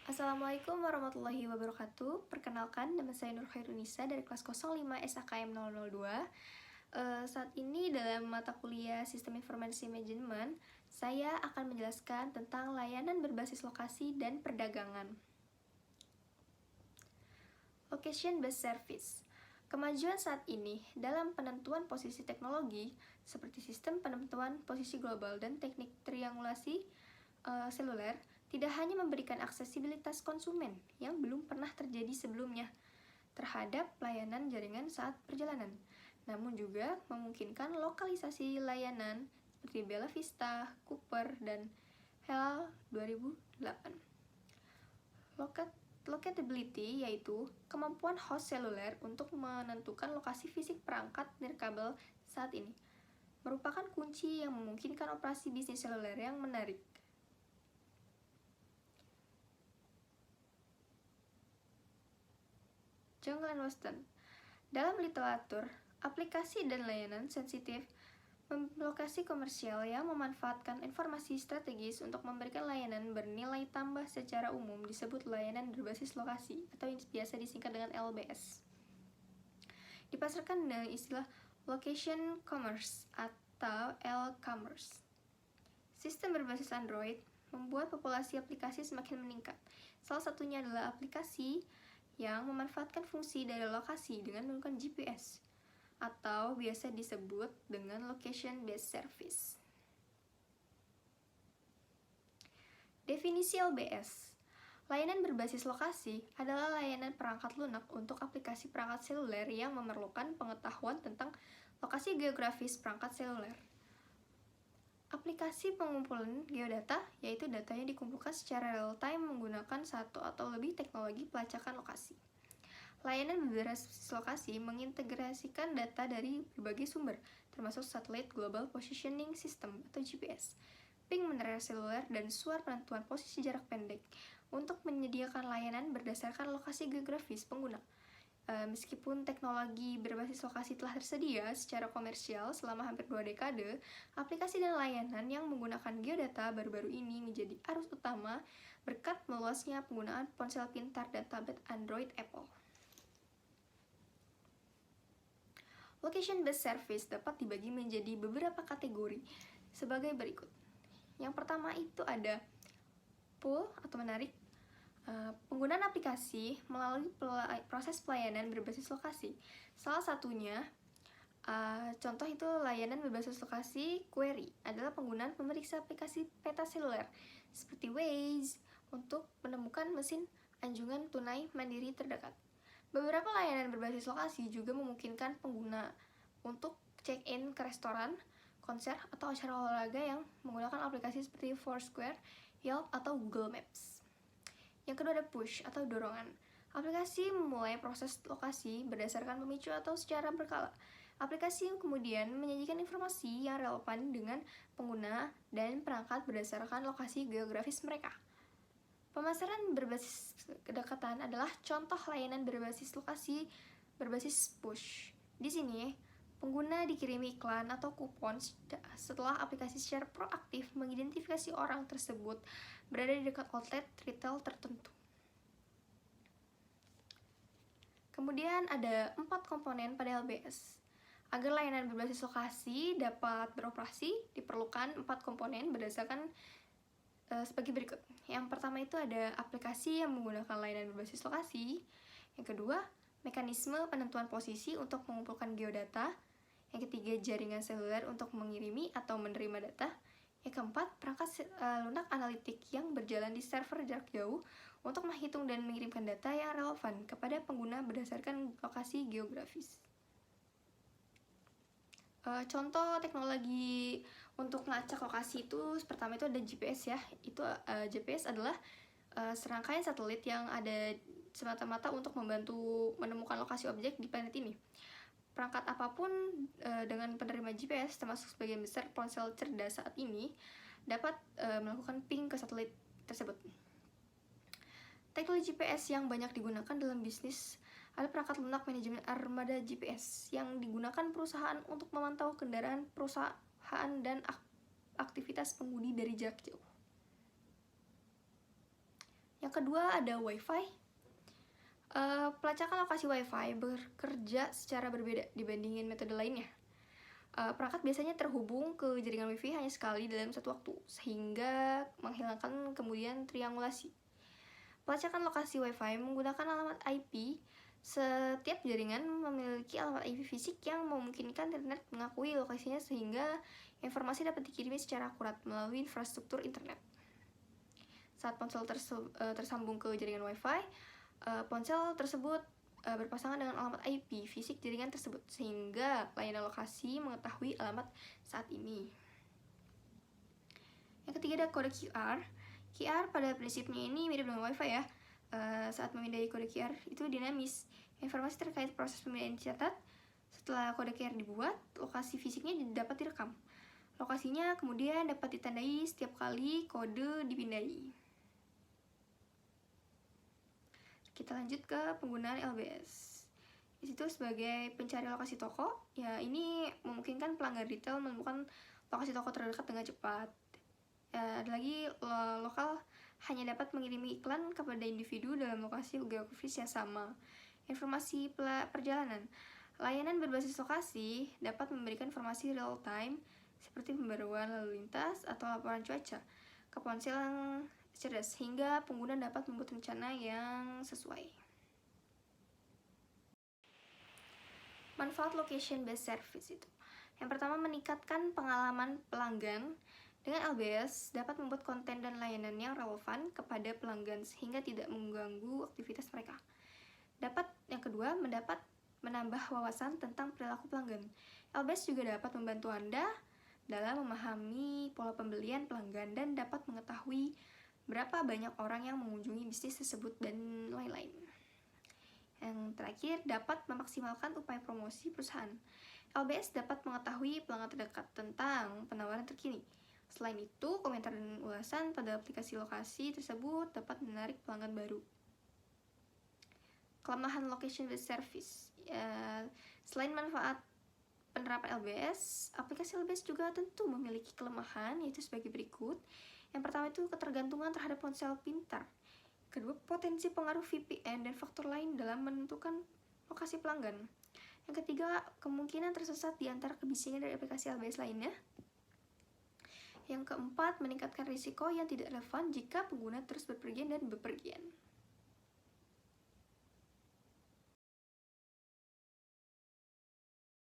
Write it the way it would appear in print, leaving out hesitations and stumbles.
Assalamualaikum warahmatullahi wabarakatuh. Perkenalkan, nama saya Nur Khairunisa dari kelas 05 SAKM 002. Saat ini dalam mata kuliah Sistem Informasi Manajemen, saya akan menjelaskan tentang layanan berbasis lokasi dan perdagangan. Location Based Service. Kemajuan saat ini dalam penentuan posisi teknologi seperti sistem penentuan posisi global dan teknik triangulasi seluler tidak hanya memberikan aksesibilitas konsumen yang belum pernah terjadi sebelumnya terhadap layanan jaringan saat perjalanan, namun juga memungkinkan lokalisasi layanan seperti Bella Vista, Cooper, dan HELA 2008. Locatability yaitu kemampuan host seluler untuk menentukan lokasi fisik perangkat nirkabel saat ini, merupakan kunci yang memungkinkan operasi bisnis seluler yang menarik. Jungle and Western. Dalam literatur, aplikasi dan layanan sensitif lokasi komersial yang memanfaatkan informasi strategis untuk memberikan layanan bernilai tambah secara umum disebut layanan berbasis lokasi atau yang biasa disingkat dengan LBS. Dipasarkan dengan istilah Location Commerce atau L-Commerce. Sistem berbasis Android membuat populasi aplikasi semakin meningkat. Salah satunya adalah aplikasi yang memanfaatkan fungsi dari lokasi dengan menggunakan GPS atau biasa disebut dengan Location Based Service. Definisi LBS. Layanan berbasis lokasi adalah layanan perangkat lunak untuk aplikasi perangkat seluler yang memerlukan pengetahuan tentang lokasi geografis perangkat seluler. Aplikasi pengumpulan geodata, yaitu data yang dikumpulkan secara real-time menggunakan satu atau lebih teknologi pelacakan lokasi. Layanan berbasis lokasi mengintegrasikan data dari berbagai sumber, termasuk Satellite Global Positioning System atau GPS, ping mineral seluler, dan suar penentuan posisi jarak pendek untuk menyediakan layanan berdasarkan lokasi geografis pengguna. Meskipun teknologi berbasis lokasi telah tersedia secara komersial selama hampir 2 dekade, aplikasi dan layanan yang menggunakan geodata baru-baru ini menjadi arus utama berkat meluasnya penggunaan ponsel pintar dan tablet Android Apple. Location Based Service dapat dibagi menjadi beberapa kategori sebagai berikut. Yang pertama itu ada pull atau menarik. Penggunaan aplikasi melalui proses pelayanan berbasis lokasi. Salah satunya, contoh itu layanan berbasis lokasi query adalah penggunaan memeriksa aplikasi peta seluler seperti Waze untuk menemukan mesin anjungan tunai mandiri terdekat. Beberapa layanan berbasis lokasi juga memungkinkan pengguna untuk check-in ke restoran, konser, atau acara olahraga yang menggunakan aplikasi seperti Foursquare, Yelp, atau Google Maps. Yang kedua ada push atau dorongan. Aplikasi memulai proses lokasi berdasarkan pemicu atau secara berkala. Aplikasi kemudian menyajikan informasi yang relevan dengan pengguna dan perangkat berdasarkan lokasi geografis mereka. Pemasaran berbasis kedekatan adalah contoh layanan berbasis lokasi berbasis push. Di sini, pengguna dikirimi iklan atau kupon setelah aplikasi secara proaktif mengidentifikasi orang tersebut berada di dekat outlet retail tertentu. Kemudian ada 4 komponen pada LBS. Agar layanan berbasis lokasi dapat beroperasi, diperlukan 4 komponen berdasarkan sebagai berikut. Yang pertama itu ada aplikasi yang menggunakan layanan berbasis lokasi. Yang kedua, mekanisme penentuan posisi untuk mengumpulkan geodata. Yang ketiga, jaringan seluler untuk mengirimi atau menerima data. Yang keempat, perangkat lunak analitik yang berjalan di server jarak jauh untuk menghitung dan mengirimkan data yang relevan kepada pengguna berdasarkan lokasi geografis. Contoh teknologi untuk melacak lokasi itu pertama itu ada GPS ya. Itu GPS adalah serangkaian satelit yang ada semata-mata untuk membantu menemukan lokasi objek di planet ini. Perangkat apapun dengan penerima GPS, termasuk sebagian besar ponsel cerdas saat ini, dapat melakukan ping ke satelit tersebut. Teknologi GPS yang banyak digunakan dalam bisnis ada perangkat lunak manajemen armada GPS yang digunakan perusahaan untuk memantau kendaraan perusahaan dan aktivitas pengemudi dari jarak jauh. Yang kedua ada Wi-Fi. Pelacakan lokasi Wi-Fi bekerja secara berbeda dibandingin metode lainnya. Perangkat biasanya terhubung ke jaringan Wi-Fi hanya sekali dalam satu waktu, sehingga menghilangkan kemudian triangulasi. Pelacakan lokasi Wi-Fi menggunakan alamat IP. Setiap jaringan memiliki alamat IP fisik yang memungkinkan internet mengakui lokasinya, sehingga informasi dapat dikirimi secara akurat melalui infrastruktur internet. Saat ponsel tersambung ke jaringan Wi-Fi, ponsel tersebut berpasangan dengan alamat IP fisik jaringan tersebut, sehingga layanan lokasi mengetahui alamat saat ini. Yang ketiga ada kode QR. QR pada prinsipnya ini mirip dengan Wi-Fi ya. Saat memindai kode QR itu dinamis. Informasi terkait proses pemindahan dicatat. Setelah kode QR dibuat, lokasi fisiknya dapat direkam. Lokasinya kemudian dapat ditandai setiap kali kode dipindai. Kita lanjut ke penggunaan LBS. Di situ sebagai pencari lokasi toko, ya ini memungkinkan pelanggan retail menemukan lokasi toko terdekat dengan cepat. Ada lagi lokal hanya dapat mengirimi iklan kepada individu dalam lokasi geografis yang sama. Informasi perjalanan. Layanan berbasis lokasi dapat memberikan informasi real time seperti pembaruan lalu lintas atau laporan cuaca ke ponsel yang cerdas, sehingga pengguna dapat membuat rencana yang sesuai. Manfaat location based service itu. Yang pertama, meningkatkan pengalaman pelanggan. Dengan LBS dapat membuat konten dan layanan yang relevan kepada pelanggan sehingga tidak mengganggu aktivitas mereka. Yang kedua, menambah wawasan tentang perilaku pelanggan. LBS juga dapat membantu Anda dalam memahami pola pembelian pelanggan dan dapat mengetahui berapa banyak orang yang mengunjungi bisnis tersebut dan lain-lain. Yang terakhir, dapat memaksimalkan upaya promosi perusahaan. LBS dapat mengetahui pelanggan terdekat tentang penawaran terkini. Selain itu, komentar dan ulasan pada aplikasi lokasi tersebut dapat menarik pelanggan baru. Kelemahan location based service. Selain manfaat penerapan LBS, aplikasi LBS juga tentu memiliki kelemahan, yaitu sebagai berikut. Yang pertama itu ketergantungan terhadap ponsel pintar. Kedua, potensi pengaruh VPN dan faktor lain dalam menentukan lokasi pelanggan. Yang ketiga, kemungkinan tersesat di antara kebisingan dari aplikasi LBS lainnya. Yang keempat, meningkatkan risiko yang tidak relevan jika pengguna terus bepergian dan bepergian.